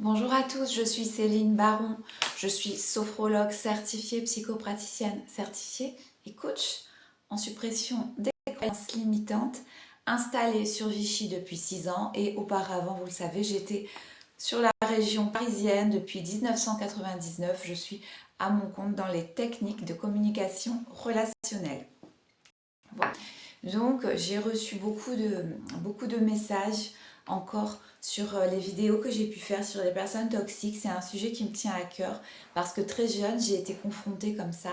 Bonjour à tous, je suis Céline Baron, je suis sophrologue certifiée, psychopraticienne certifiée et coach en suppression des croyances limitantes installée sur Vichy depuis 6 ans et auparavant, vous le savez, j'étais sur la région parisienne depuis 1999, je suis à mon compte dans les techniques de communication relationnelle. Voilà. Donc j'ai reçu beaucoup de messages encore sur les vidéos que j'ai pu faire sur les personnes toxiques. C'est un sujet qui me tient à cœur parce que très jeune, j'ai été confrontée comme ça.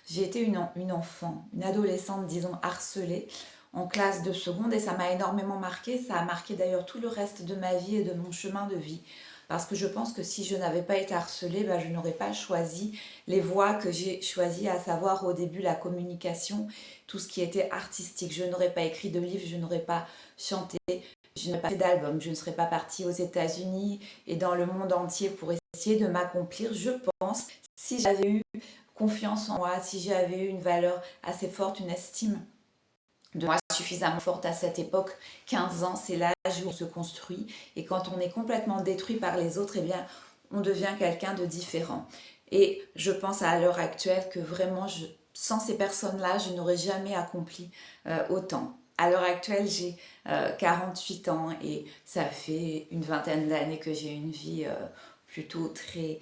J'ai été une enfant, une adolescente, disons, harcelée en classe de seconde et ça m'a énormément marqué. Ça a marqué d'ailleurs tout le reste de ma vie et de mon chemin de vie. Parce que je pense que si je n'avais pas été harcelée, je n'aurais pas choisi les voies que j'ai choisies, à savoir au début la communication, tout ce qui était artistique. Je n'aurais pas écrit de livres, je n'aurais pas chanté, je n'aurais pas fait d'album, je ne serais pas partie aux États-Unis et dans le monde entier pour essayer de m'accomplir. Je pense, si j'avais eu confiance en moi, si j'avais eu une valeur assez forte, une estime de moi suffisamment forte à cette époque, 15 ans, c'est l'âge où on se construit. Et quand on est complètement détruit par les autres, eh bien, on devient quelqu'un de différent. Et je pense à l'heure actuelle que vraiment, sans ces personnes-là, je n'aurais jamais accompli autant. À l'heure actuelle, j'ai 48 ans et ça fait une vingtaine d'années que j'ai une vie plutôt très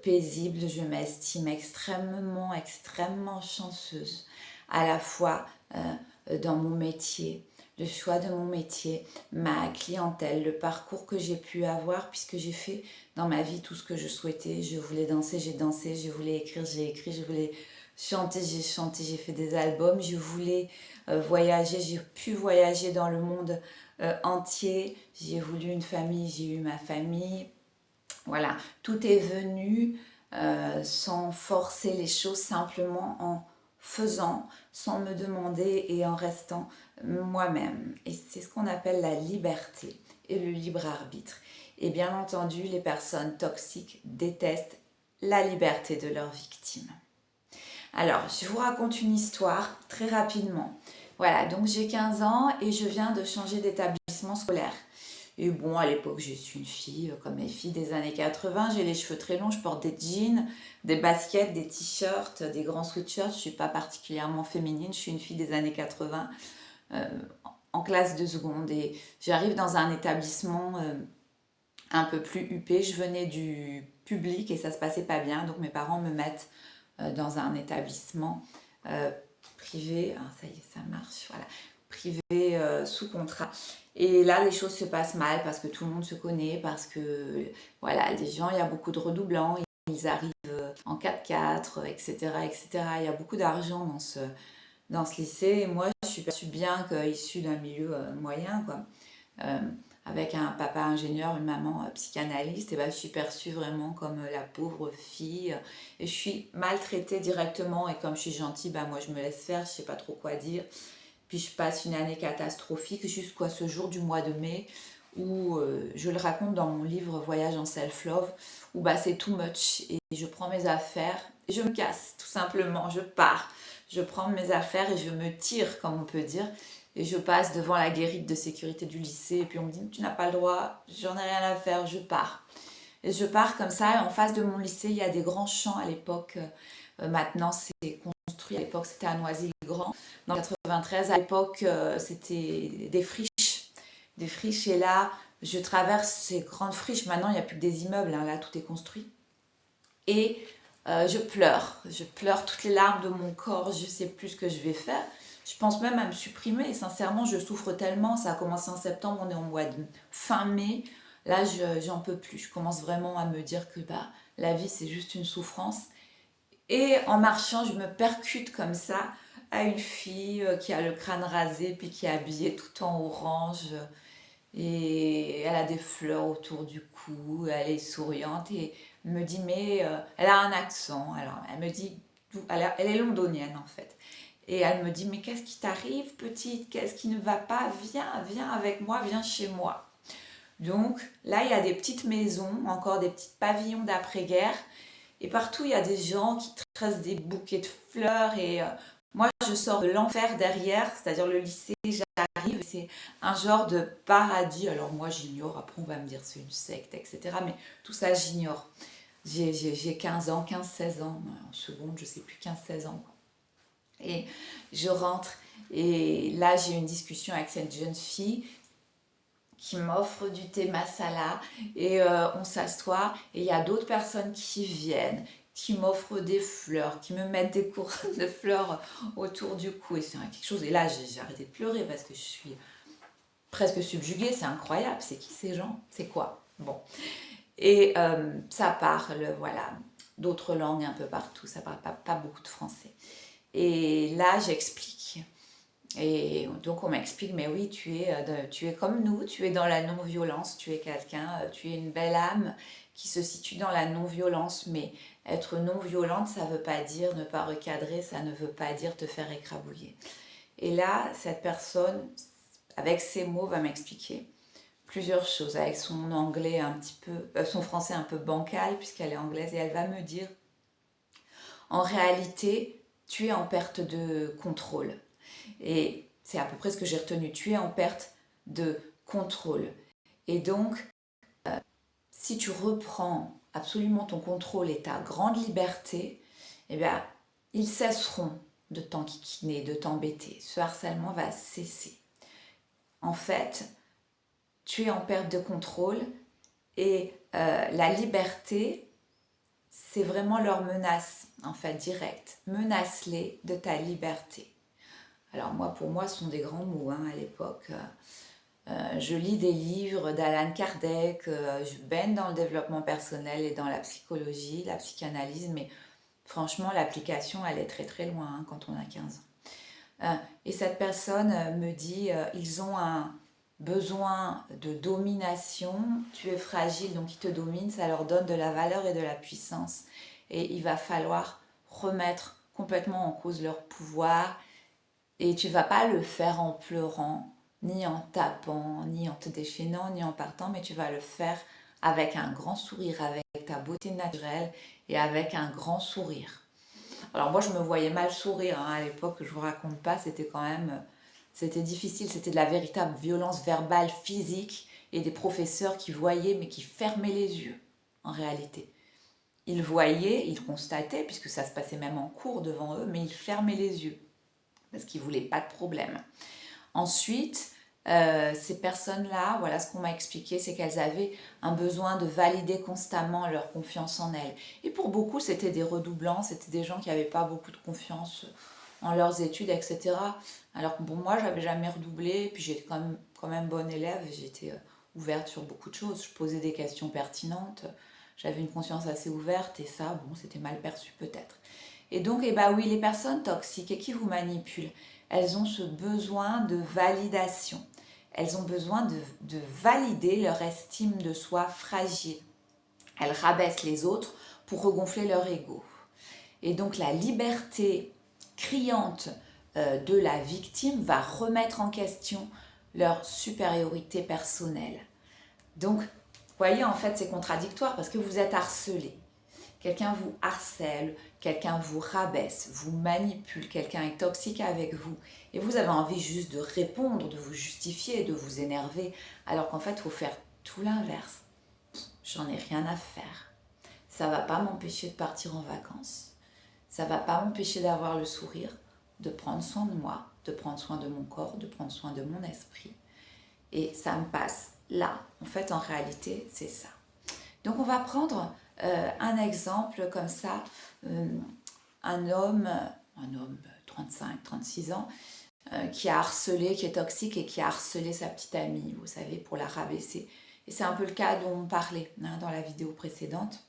paisible. Je m'estime extrêmement chanceuse à la fois dans mon métier, le choix de mon métier, ma clientèle, le parcours que j'ai pu avoir puisque j'ai fait dans ma vie tout ce que je souhaitais. Je voulais danser, j'ai dansé, je voulais écrire, j'ai écrit, je voulais chanter, j'ai fait des albums, je voulais voyager, j'ai pu voyager dans le monde entier, j'ai voulu une famille, j'ai eu ma famille. Voilà, tout est venu sans forcer les choses, simplement en faisant, sans me demander et en restant moi-même. Et c'est ce qu'on appelle la liberté et le libre arbitre. Et bien entendu, les personnes toxiques détestent la liberté de leurs victimes. Alors, je vous raconte une histoire très rapidement. Voilà, donc j'ai 15 ans et je viens de changer d'établissement scolaire. Et bon, à l'époque, je suis une fille, comme les filles des années 80, j'ai les cheveux très longs, je porte des jeans, des baskets, des t-shirts, des grands sweatshirts. Je ne suis pas particulièrement féminine, je suis une fille des années 80, euh, en classe de seconde. Et j'arrive dans un établissement un peu plus huppé. Je venais du public et ça se passait pas bien, donc mes parents me mettent dans un établissement privé. Ah, ça y est, ça marche, voilà. Privé sous contrat. Et là, les choses se passent mal parce que tout le monde se connaît, parce que voilà, les gens, il y a beaucoup de redoublants, ils arrivent en 4x4, etc., etc. Il y a beaucoup d'argent dans ce lycée. Et moi, je suis perçue bien qu'issue d'un milieu moyen, quoi. Euh, avec un papa ingénieur, une maman psychanalyste, et ben, je suis perçue vraiment comme la pauvre fille. Et je suis maltraitée directement. Et comme je suis gentille, moi je me laisse faire, je sais pas trop quoi dire. Puis je passe une année catastrophique jusqu'à ce jour du mois de mai où je le raconte dans mon livre Voyage en self-love, où c'est too much et je prends mes affaires et je me casse tout simplement, je pars. Je prends mes affaires et je me tire, comme on peut dire, et je passe devant la guérite de sécurité du lycée et puis on me dit tu n'as pas le droit, j'en ai rien à faire, je pars. Et je pars comme ça et en face de mon lycée il y a des grands champs à l'époque, maintenant c'est construit, à l'époque c'était à Noisy-le-Grand. Dans 93, à l'époque, c'était des friches. Et là, je traverse ces grandes friches. Maintenant, il n'y a plus que des immeubles. Hein, là, tout est construit. Et je pleure. Je pleure toutes les larmes de mon corps. Je ne sais plus ce que je vais faire. Je pense même à me supprimer. Et sincèrement, je souffre tellement. Ça a commencé en septembre. On est en mois de fin mai. Là, j'en peux plus. Je commence vraiment à me dire que la vie, c'est juste une souffrance. Et en marchant, je me percute comme ça à une fille qui a le crâne rasé, puis qui est habillée tout en orange. Et elle a des fleurs autour du cou, elle est souriante et elle me dit, mais elle a un accent. Alors, elle me dit, elle est londonienne en fait. Et elle me dit, mais qu'est-ce qui t'arrive, petite? Qu'est-ce qui ne va pas? Viens avec moi, viens chez moi. Donc là, il y a des petites maisons, encore des petits pavillons d'après-guerre. Et partout, il y a des gens qui tressent des bouquets de fleurs. Et Moi, je sors de l'enfer derrière, c'est-à-dire le lycée, j'arrive, c'est un genre de paradis. Alors moi, j'ignore, après on va me dire c'est une secte, etc. Mais tout ça, j'ignore. J'ai 15 ans, 15-16 ans, en seconde, je sais plus, 15-16 ans. Et je rentre, et là, j'ai une discussion avec cette jeune fille qui m'offre du thé masala, et on s'assoit, et il y a d'autres personnes qui viennent, qui m'offrent des fleurs, qui me mettent des couronnes de fleurs autour du cou, et c'est quelque chose, et là j'ai arrêté de pleurer parce que je suis presque subjuguée, c'est incroyable, c'est qui ces gens, c'est quoi, bon, et ça parle, voilà, d'autres langues un peu partout, ça parle pas beaucoup de français, et là j'explique. Et donc on m'explique, mais oui, tu es comme nous, tu es dans la non-violence, tu es quelqu'un, tu es une belle âme qui se situe dans la non-violence, mais être non-violente, ça ne veut pas dire ne pas recadrer, ça ne veut pas dire te faire écrabouiller. Et là, cette personne, avec ces mots, va m'expliquer plusieurs choses, avec son anglais un petit peu, son français un peu bancal, puisqu'elle est anglaise, et elle va me dire, en réalité, tu es en perte de contrôle. Et c'est à peu près ce que j'ai retenu. Tu es en perte de contrôle. Et donc, si tu reprends absolument ton contrôle et ta grande liberté, eh bien, ils cesseront de t'enquiquiner, de t'embêter. Ce harcèlement va cesser. En fait, tu es en perte de contrôle et la liberté, c'est vraiment leur menace, en fait, directe. Menace-les de ta liberté. Alors moi, pour moi, ce sont des grands mots hein, à l'époque. Je lis des livres d'Alan Kardec, je baigne dans le développement personnel et dans la psychologie, la psychanalyse, mais franchement, l'application, elle est très très loin hein, quand on a 15 ans. Et cette personne me dit, ils ont un besoin de domination, tu es fragile, donc ils te dominent, ça leur donne de la valeur et de la puissance. Et il va falloir remettre complètement en cause leur pouvoir. Et tu vas pas le faire en pleurant, ni en tapant, ni en te déchaînant, ni en partant, mais tu vas le faire avec un grand sourire, avec ta beauté naturelle et avec un grand sourire. Alors moi je me voyais mal sourire hein, à l'époque, je vous raconte pas, c'était quand même, c'était difficile, c'était de la véritable violence verbale, physique et des professeurs qui voyaient mais qui fermaient les yeux en réalité. Ils voyaient, ils constataient, puisque ça se passait même en cours devant eux, mais ils fermaient les yeux parce qu'ils ne voulaient pas de problème. Ensuite, ces personnes-là, voilà ce qu'on m'a expliqué, c'est qu'elles avaient un besoin de valider constamment leur confiance en elles. Et pour beaucoup, c'était des redoublants, c'était des gens qui n'avaient pas beaucoup de confiance en leurs études, etc. Alors que bon, moi, j'avais jamais redoublé, puis j'étais quand même bonne élève, j'étais ouverte sur beaucoup de choses, je posais des questions pertinentes, j'avais une conscience assez ouverte, et ça, bon, c'était mal perçu peut-être. Et donc, eh ben oui, les personnes toxiques et qui vous manipulent, elles ont ce besoin de validation. Elles ont besoin de valider leur estime de soi fragile. Elles rabaissent les autres pour regonfler leur ego. Et donc la liberté criante de la victime va remettre en question leur supériorité personnelle. Donc, vous voyez, en fait, c'est contradictoire parce que vous êtes harcelé. Quelqu'un vous harcèle, quelqu'un vous rabaisse, vous manipule, quelqu'un est toxique avec vous et vous avez envie juste de répondre, de vous justifier, de vous énerver, alors qu'en fait, il faut faire tout l'inverse. J'en ai rien à faire. Ça ne va pas m'empêcher de partir en vacances. Ça ne va pas m'empêcher d'avoir le sourire, de prendre soin de moi, de prendre soin de mon corps, de prendre soin de mon esprit. Et ça me passe là. En fait, en réalité, c'est ça. Donc, on va prendre un exemple comme ça, un homme 35-36 ans, qui a harcelé, qui est toxique et qui a harcelé sa petite amie, vous savez, pour la rabaisser. Et c'est un peu le cas dont on parlait hein, dans la vidéo précédente.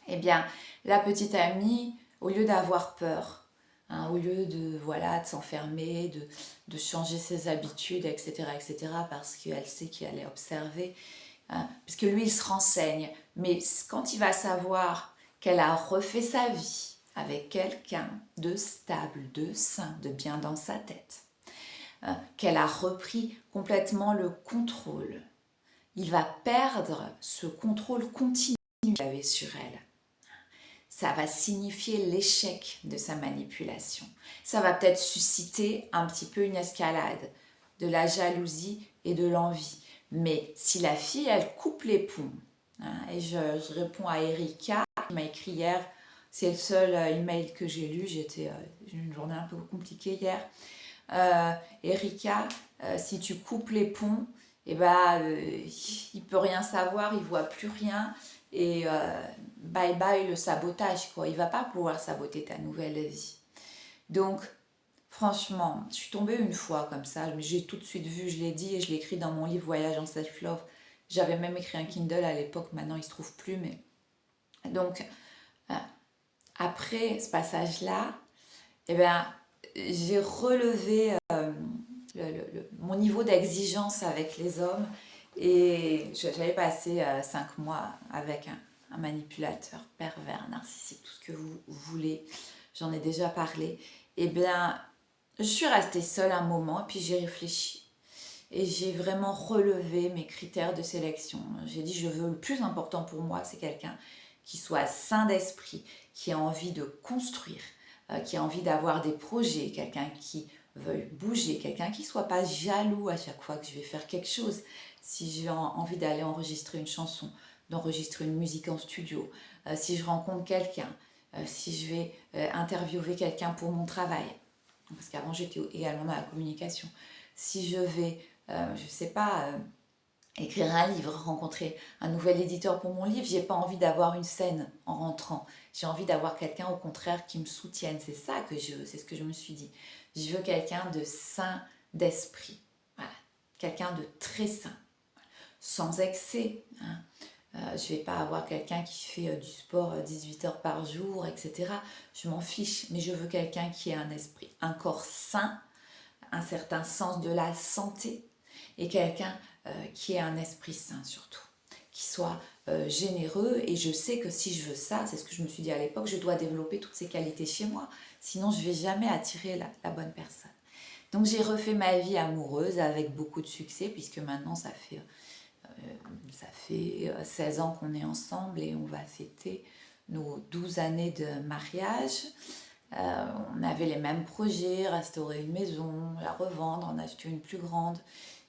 Eh bien, la petite amie, au lieu d'avoir peur, hein, au lieu de voilà de s'enfermer, de changer ses habitudes, etc., parce qu'elle sait qu'elle est observée, hein, puisque lui, il se renseigne. Mais quand il va savoir qu'elle a refait sa vie avec quelqu'un de stable, de sain, de bien dans sa tête, hein, qu'elle a repris complètement le contrôle, il va perdre ce contrôle continu qu'il avait sur elle. ça va signifier l'échec de sa manipulation. Ça va peut-être susciter un petit peu une escalade, de la jalousie et de l'envie. Mais si la fille, elle coupe les ponts, hein, et je réponds à Erika, qui m'a écrit hier, c'est le seul email que j'ai lu, j'ai une journée un peu compliquée hier. Erika, si tu coupes les ponts, eh ben, il peut rien savoir, il voit plus rien, et bye bye le sabotage, quoi. Il va pas pouvoir saboter ta nouvelle vie. Donc, franchement, je suis tombée une fois comme ça, mais j'ai tout de suite vu, je l'ai dit et je l'ai écrit dans mon livre Voyage en Self-Love. J'avais même écrit un Kindle à l'époque, maintenant il se trouve plus, mais... Donc, après ce passage-là, eh ben, j'ai relevé mon niveau d'exigence avec les hommes et j'avais passé 5 mois avec un manipulateur pervers, narcissique, tout ce que vous voulez, j'en ai déjà parlé. Eh bien, je suis restée seule un moment et puis j'ai réfléchi et j'ai vraiment relevé mes critères de sélection. J'ai dit, je veux, le plus important pour moi, c'est quelqu'un qui soit sain d'esprit, qui a envie de construire, qui a envie d'avoir des projets, quelqu'un qui veuille bouger, quelqu'un qui ne soit pas jaloux à chaque fois que je vais faire quelque chose. Si j'ai envie d'aller enregistrer une chanson, d'enregistrer une musique en studio, si je rencontre quelqu'un, si je vais interviewer quelqu'un pour mon travail, parce qu'avant j'étais également dans la communication, si je vais, je ne sais pas, écrire un livre, rencontrer un nouvel éditeur pour mon livre, j'ai pas envie d'avoir une scène en rentrant. J'ai envie d'avoir quelqu'un au contraire qui me soutienne. C'est ça que je veux, c'est ce que je me suis dit. Je veux quelqu'un de sain d'esprit. Voilà. Quelqu'un de très sain, sans excès. Hein. Je vais pas avoir quelqu'un qui fait du sport 18 heures par jour, etc. Je m'en fiche, mais je veux quelqu'un qui ait un esprit, un corps sain, un certain sens de la santé et quelqu'un qui ait un esprit sain surtout, qui soit généreux. Et je sais que si je veux ça, c'est ce que je me suis dit à l'époque, je dois développer toutes ces qualités chez moi, sinon je ne vais jamais attirer la bonne personne. Donc j'ai refait ma vie amoureuse avec beaucoup de succès, puisque maintenant ça fait 16 ans qu'on est ensemble et on va fêter nos 12 années de mariage. On avait les mêmes projets, restaurer une maison, la revendre, en acheter une plus grande,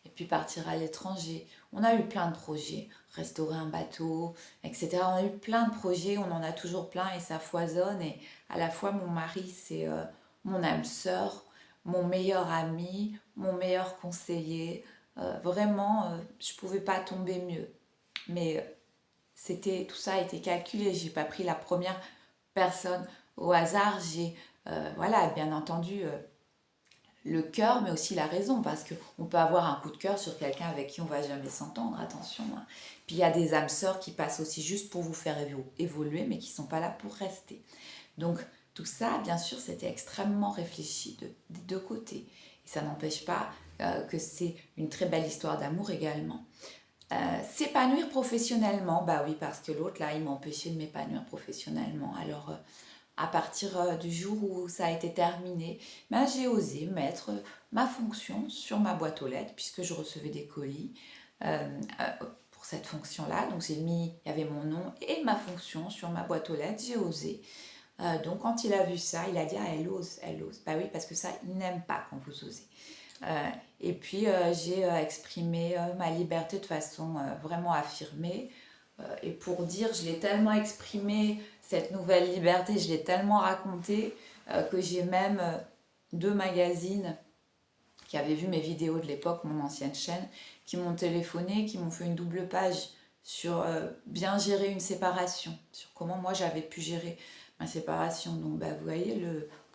et puis partir à l'étranger. On a eu plein de projets, restaurer un bateau, etc. On a eu plein de projets, on en a toujours plein et ça foisonne. Et à la fois, mon mari, c'est mon âme sœur, mon meilleur ami, mon meilleur conseiller. Vraiment, je ne pouvais pas tomber mieux. Mais tout ça a été calculé. J'ai pas pris la première personne au hasard. J'ai, voilà, bien entendu, le cœur, mais aussi la raison, parce qu'on peut avoir un coup de cœur sur quelqu'un avec qui on va jamais s'entendre, attention. Hein. Puis il y a des âmes sœurs qui passent aussi juste pour vous faire évoluer, mais qui sont pas là pour rester. Donc tout ça, bien sûr, c'était extrêmement réfléchi des deux côtés. Et ça n'empêche pas que c'est une très belle histoire d'amour également. S'épanouir professionnellement, bah oui, parce que l'autre, là, il m'empêchait de m'épanouir professionnellement. Alors, à partir du jour où ça a été terminé, ben, j'ai osé mettre ma fonction sur ma boîte aux lettres, puisque je recevais des colis pour cette fonction-là. Donc, j'ai mis, il y avait mon nom et ma fonction sur ma boîte aux lettres, j'ai osé. Donc, quand il a vu ça, il a dit « Ah, elle ose, elle ose ». Bah oui, parce que ça, il n'aime pas quand vous osez. Et puis j'ai exprimé ma liberté de façon vraiment affirmée. Et pour dire, je l'ai tellement exprimé, cette nouvelle liberté, je l'ai tellement racontée que j'ai même 2 magazines qui avaient vu mes vidéos de l'époque, mon ancienne chaîne, qui m'ont téléphoné, qui m'ont fait une double page sur bien gérer une séparation, sur comment moi j'avais pu gérer ma séparation. Donc bah, vous voyez,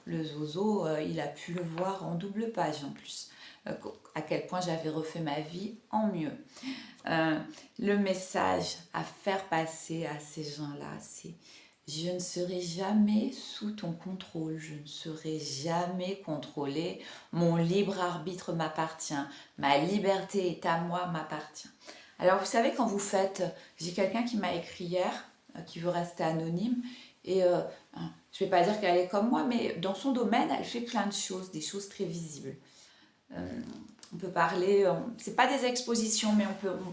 le zozo, il a pu le voir en double page en plus, à quel point j'avais refait ma vie en mieux. Le message à faire passer à ces gens-là, c'est « Je ne serai jamais sous ton contrôle, je ne serai jamais contrôlée, mon libre arbitre m'appartient, ma liberté est à moi, m'appartient. » Alors vous savez, quand vous faites, j'ai quelqu'un qui m'a écrit hier, qui veut rester anonyme, et je ne vais pas dire qu'elle est comme moi, mais dans son domaine, elle fait plein de choses, des choses très visibles. On peut parler, c'est pas des expositions, mais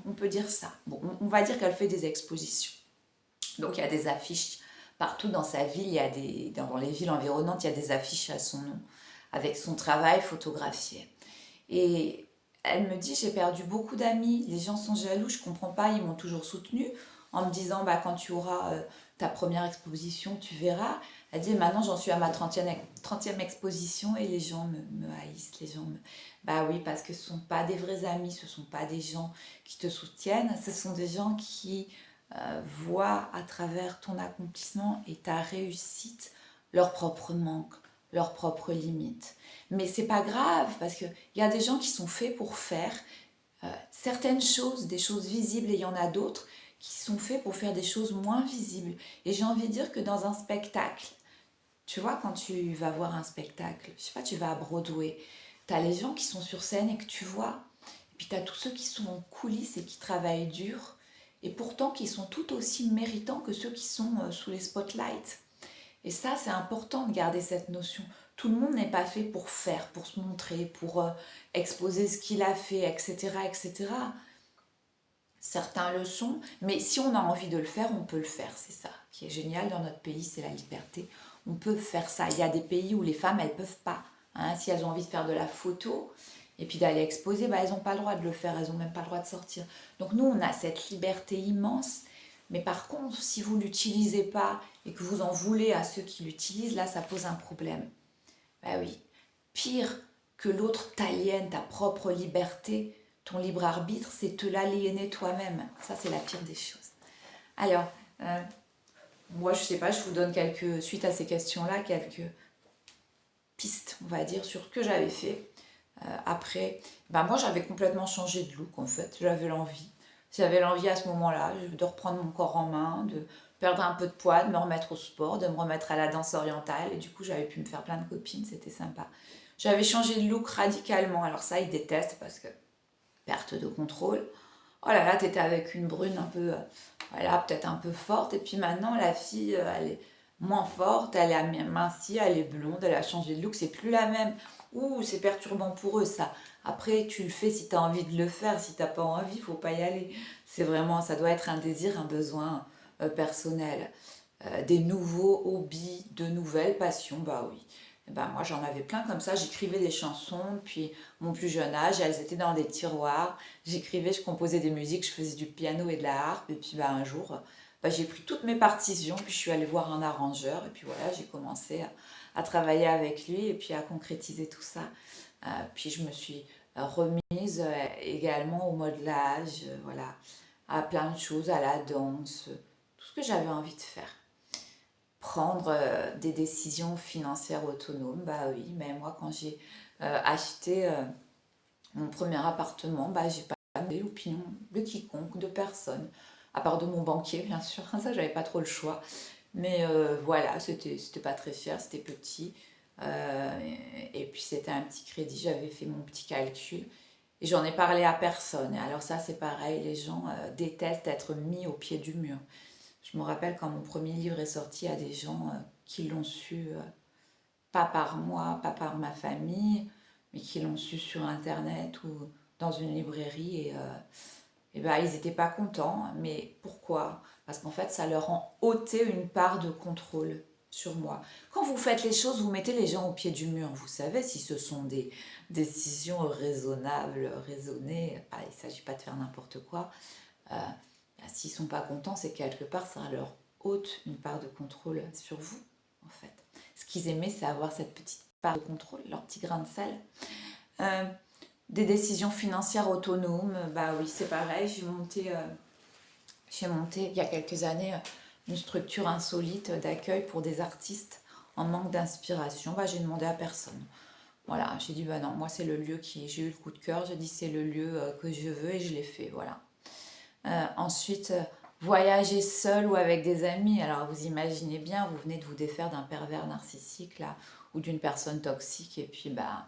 on peut dire ça. Bon, on va dire qu'elle fait des expositions. Donc il y a des affiches Partout dans sa ville, il y a dans les villes environnantes, il y a des affiches à son nom, avec son travail photographié. Et elle me dit, j'ai perdu beaucoup d'amis, les gens sont jaloux, je comprends pas, ils m'ont toujours soutenue, en me disant, bah, quand tu auras ta première exposition, tu verras. Elle dit, maintenant j'en suis à ma 30e exposition et les gens me haïssent, les gens me... Bah oui, parce que ce ne sont pas des vrais amis, ce ne sont pas des gens qui te soutiennent, ce sont des gens qui voient à travers ton accomplissement et ta réussite leurs propres manques, leurs propres limites. Mais c'est pas grave parce qu'il y a des gens qui sont faits pour faire certaines choses, des choses visibles, et il y en a d'autres qui sont faits pour faire des choses moins visibles. Et j'ai envie de dire que dans un spectacle, tu vois, quand tu vas voir un spectacle, je sais pas, tu vas à Broadway, tu as les gens qui sont sur scène et que tu vois, et puis tu as tous ceux qui sont en coulisses et qui travaillent dur, et pourtant qui sont tout aussi méritants que ceux qui sont sous les spotlights. Et ça, c'est important de garder cette notion. Tout le monde n'est pas fait pour faire, pour se montrer, pour exposer ce qu'il a fait, etc., etc. Certains le sont, mais si on a envie de le faire, on peut le faire. C'est ça qui est génial dans notre pays, c'est la liberté. On peut faire ça. Il y a des pays où les femmes, elles ne peuvent pas. Hein, si elles ont envie de faire de la photo et puis d'aller exposer, bah, elles n'ont pas le droit de le faire, elles n'ont même pas le droit de sortir. Donc nous, on a cette liberté immense. Mais par contre, si vous ne l'utilisez pas et que vous en voulez à ceux qui l'utilisent, là, ça pose un problème. Ben oui, pire que l'autre t'aliène ta propre liberté, ton libre arbitre, c'est te l'aliéner toi-même. Ça, c'est la pire des choses. Alors, moi, je sais pas, je vous donne suite à ces questions-là, quelques pistes, on va dire, sur ce que j'avais fait. Après, ben moi, j'avais complètement changé de look, en fait. J'avais l'envie. J'avais l'envie à ce moment-là de reprendre mon corps en main, de perdre un peu de poids, de me remettre au sport, de me remettre à la danse orientale. Et du coup, j'avais pu me faire plein de copines, c'était sympa. J'avais changé de look radicalement. Alors ça, ils détestent parce que perte de contrôle. Oh là là, t'étais avec une brune un peu, voilà, peut-être un peu forte. Et puis maintenant, la fille, elle est moins forte, elle est mincie, elle est blonde, elle a changé de look, c'est plus la même. Ouh, c'est perturbant pour eux ça. Après, tu le fais si t'as envie de le faire, si t'as pas envie, faut pas y aller. C'est vraiment, ça doit être un désir, un besoin personnel. Des nouveaux hobbies, de nouvelles passions, bah oui. Et ben moi j'en avais plein comme ça, j'écrivais des chansons, puis mon plus jeune âge, elles étaient dans des tiroirs, j'écrivais, je composais des musiques, je faisais du piano et de la harpe, et puis bah, un jour, bah, j'ai pris toutes mes partitions, puis je suis allée voir un arrangeur, et puis voilà, j'ai commencé à travailler avec lui, et puis à concrétiser tout ça. Puis je me suis remise également au modelage, voilà, à plein de choses, à la danse, tout ce que j'avais envie de faire. Prendre des décisions financières autonomes, bah oui, mais moi quand j'ai acheté mon premier appartement, bah j'ai pas demandé l'opinion de quiconque, de personne, à part de mon banquier bien sûr, ça j'avais pas trop le choix, mais voilà, c'était pas très cher, c'était petit, euh, et puis c'était un petit crédit, j'avais fait mon petit calcul, et j'en ai parlé à personne, et alors ça c'est pareil, les gens détestent être mis au pied du mur. Je me rappelle quand mon premier livre est sorti, il y a des gens qui l'ont su, pas par moi, pas par ma famille, mais qui l'ont su sur Internet ou dans une librairie. Et ben, ils n'étaient pas contents. Mais pourquoi? Parce qu'en fait, ça leur a ôté une part de contrôle sur moi. Quand vous faites les choses, vous mettez les gens au pied du mur. Vous savez si ce sont des décisions raisonnables, raisonnées. Il ne s'agit pas de faire n'importe quoi. Euh, S'ils sont pas contents, c'est quelque part, ça leur ôte une part de contrôle sur vous, en fait. Ce qu'ils aimaient, c'est avoir cette petite part de contrôle, leur petit grain de sel. Euh, des décisions financières autonomes, bah oui, c'est pareil. J'ai monté il y a quelques années une structure insolite d'accueil pour des artistes en manque d'inspiration. Bah, j'ai demandé à personne. Voilà, j'ai dit, bah non, moi c'est le lieu j'ai eu le coup de cœur, j'ai dit c'est le lieu que je veux et je l'ai fait, voilà. Ensuite, voyager seul ou avec des amis. Alors vous imaginez bien, vous venez de vous défaire d'un pervers narcissique là, ou d'une personne toxique, et puis bah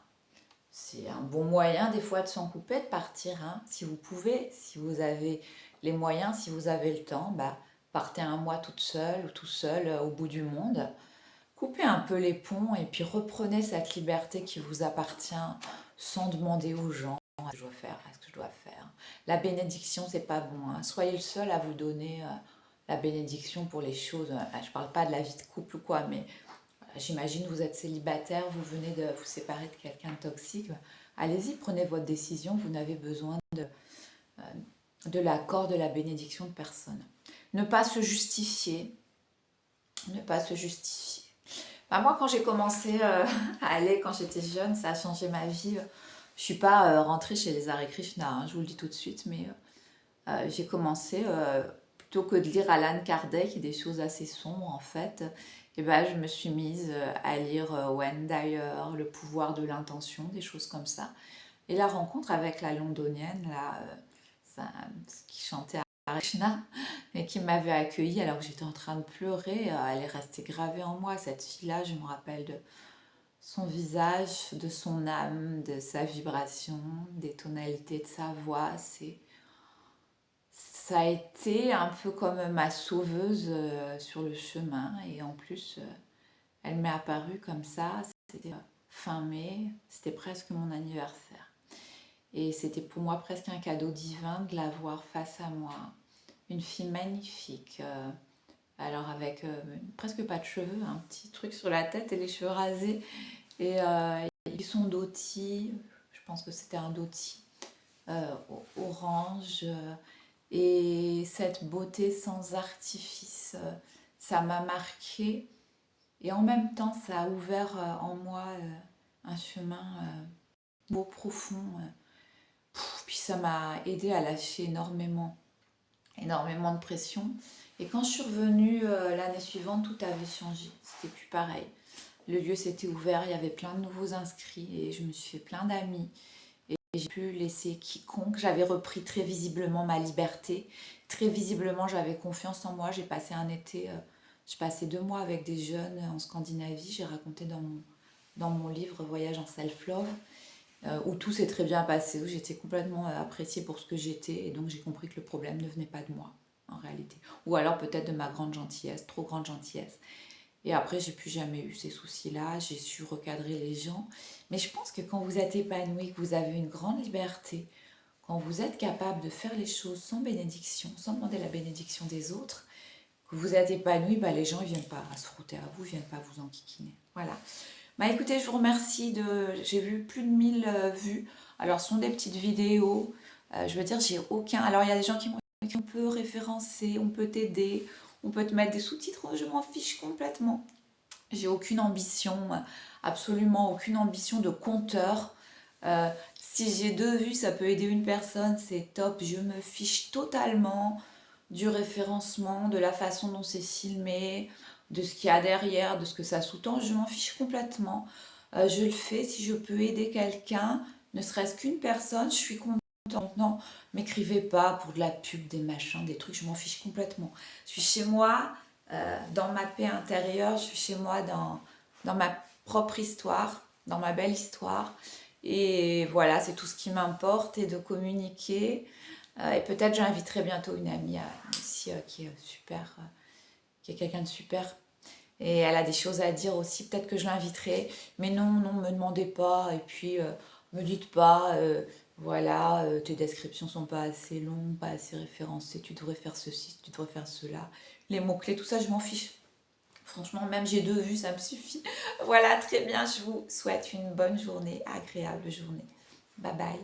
c'est un bon moyen des fois de s'en couper, de partir, hein. Si vous pouvez, si vous avez les moyens, si vous avez le temps, bah partez un mois toute seule ou tout seul au bout du monde. Coupez un peu les ponts et puis reprenez cette liberté qui vous appartient sans demander aux gens ce que je dois faire, ce que je dois faire. La bénédiction, c'est pas bon, hein. Soyez le seul à vous donner la bénédiction pour les choses. Je parle pas de la vie de couple ou quoi, mais j'imagine vous êtes célibataire, vous venez de vous séparer de quelqu'un de toxique. Allez-y, prenez votre décision, vous n'avez besoin de l'accord, de la bénédiction de personne. Ne pas se justifier, ne pas se justifier. Bah, moi, quand j'ai commencé à aller, quand j'étais jeune, ça a changé ma vie. Je suis pas rentrée chez les Hare Krishna, hein, je vous le dis tout de suite, mais j'ai commencé, plutôt que de lire Alan Kardec et des choses assez sombres en fait, et ben, je me suis mise à lire Wayne Dyer, Le pouvoir de l'intention, des choses comme ça. Et la rencontre avec la londonienne, là, qui chantait à Krishna, et qui m'avait accueillie alors que j'étais en train de pleurer, elle est restée gravée en moi, cette fille-là, je me rappelle de son visage, de son âme, de sa vibration, des tonalités de sa voix, ça a été un peu comme ma sauveuse sur le chemin et en plus elle m'est apparue comme ça, c'était fin mai, c'était presque mon anniversaire et c'était pour moi presque un cadeau divin de la voir face à moi, une fille magnifique, alors avec presque pas de cheveux, un petit truc sur la tête et les cheveux rasés et son dhoti, je pense que c'était un dhoti orange, et cette beauté sans artifice, ça m'a marqué et en même temps ça a ouvert en moi un chemin beau, profond, puis ça m'a aidé à lâcher énormément de pression et quand je suis revenue l'année suivante, tout avait changé, c'était plus pareil. Le lieu s'était ouvert, il y avait plein de nouveaux inscrits et je me suis fait plein d'amis. Et j'ai pu laisser quiconque. J'avais repris très visiblement ma liberté. Très visiblement, j'avais confiance en moi. J'ai passé un été, j'ai passé 2 mois avec des jeunes en Scandinavie. J'ai raconté dans mon livre Voyage en self-love, où tout s'est très bien passé, où j'étais complètement appréciée pour ce que j'étais. Et donc j'ai compris que le problème ne venait pas de moi, en réalité. Ou alors peut-être de ma grande gentillesse, trop grande gentillesse. Et après, j'ai plus jamais eu ces soucis-là, j'ai su recadrer les gens. Mais je pense que quand vous êtes épanoui, que vous avez une grande liberté, quand vous êtes capable de faire les choses sans bénédiction, sans demander la bénédiction des autres, que vous êtes épanoui, bah, les gens ne viennent pas se frotter à vous, ils ne viennent pas vous enquiquiner. Voilà. Bah écoutez, je vous remercie J'ai vu plus de 1000 vues. Alors, ce sont des petites vidéos. Je veux dire, j'ai aucun... Alors, il y a des gens qui m'ont dit qu'on peut référencer, on peut t'aider, on peut te mettre des sous-titres, je m'en fiche complètement. J'ai aucune ambition, absolument aucune ambition de compteur. Si j'ai 2 vues, ça peut aider une personne, c'est top. Je me fiche totalement du référencement, de la façon dont c'est filmé, de ce qu'il y a derrière, de ce que ça sous-tend. Je m'en fiche complètement. Je le fais si je peux aider quelqu'un, ne serait-ce qu'une personne, je suis contente. Non, m'écrivez pas pour de la pub, des machins, des trucs, je m'en fiche complètement. Je suis chez moi, dans ma paix intérieure, je suis chez moi dans ma propre histoire, dans ma belle histoire. Et voilà, c'est tout ce qui m'importe et de communiquer. Et peut-être j'inviterai bientôt une amie ici qui est super, qui est quelqu'un de super. Et elle a des choses à dire aussi, peut-être que je l'inviterai. Mais non, non, me demandez pas. Et puis, me dites pas, voilà, tes descriptions sont pas assez longues, pas assez référencées, tu devrais faire ceci, tu devrais faire cela. Les mots-clés, tout ça, je m'en fiche. Franchement, même j'ai 2 vues, ça me suffit. Voilà, très bien, je vous souhaite une bonne journée, agréable journée. Bye bye.